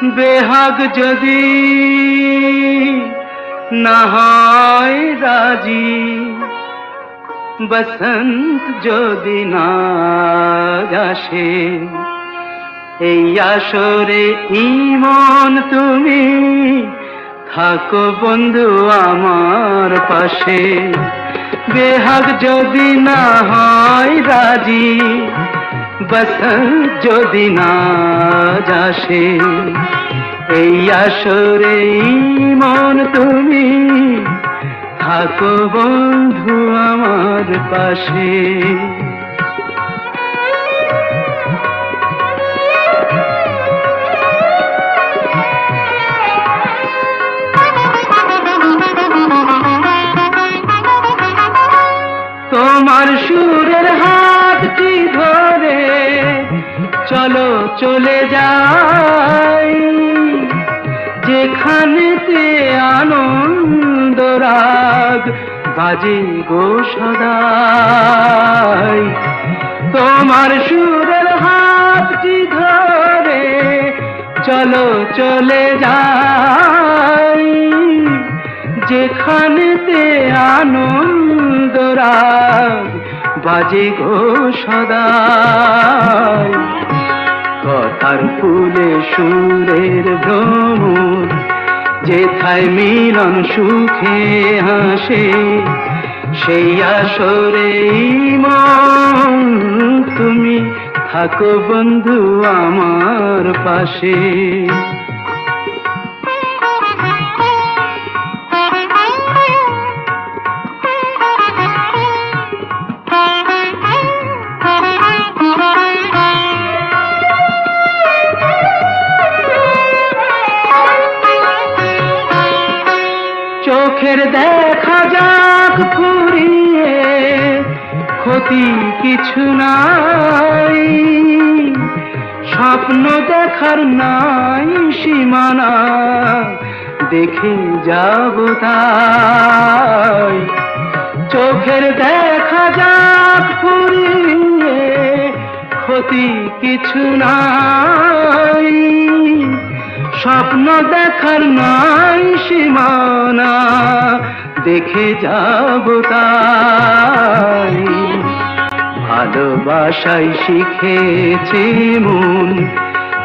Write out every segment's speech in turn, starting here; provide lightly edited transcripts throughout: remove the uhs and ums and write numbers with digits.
বেহাগ যদি না হয় রাজি, বসন্ত যদি না আসে, এই আসরে ইমন তুমি থাকো বন্ধু আমার পাশে। বেহাগ যদি না হয় রাজি, বসন্ত যদি না আসে, এই আসরে ইমন তুমি থাকো বন্ধু আমার পাশে। তোমার সুরের হাতটি ধরে চলো চলে যাই, যেখানেতে আনন্দ রাগ বাজে গো সদাই। তোমার সুরের হাতটি ধরে চলো চলে যাই, যেখানেতে আনন্দ রাগ বাজে গো সদাই। কথার ফুলে সুরের ভ্রমর, যেথায় মিলন সুখে হাসে, সেই আসরে মন তুমি থাকো বন্ধু আমার পাশে। চোখের দেখা যাক ফুরিয়ে, ক্ষতি কিছু নাই, স্বপ্ন দেখার নাই সীমানা, দেখে যাব তাই। চোখের দেখা যাক ফুরিয়ে, ক্ষতি কিছু নাই, স্বপ্ন দেখার নাই সীমানা, দেখে যাব তাই। ভালোবাসাই শিখেছে মন,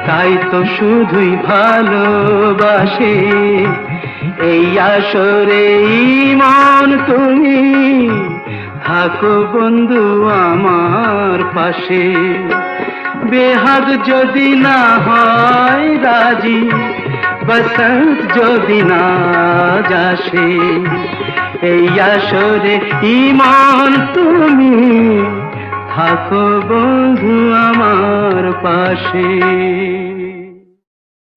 তাই তো শুধুই ভালোবাসে, এই আসরে মন তুমি থাকো বন্ধু আমার পাশে। বেহাগ যদি না হয় রাজি, বসন্ত যদি না আসে, এই আসরে ইমন তুমি থাকো বন্ধু আমার পাশে।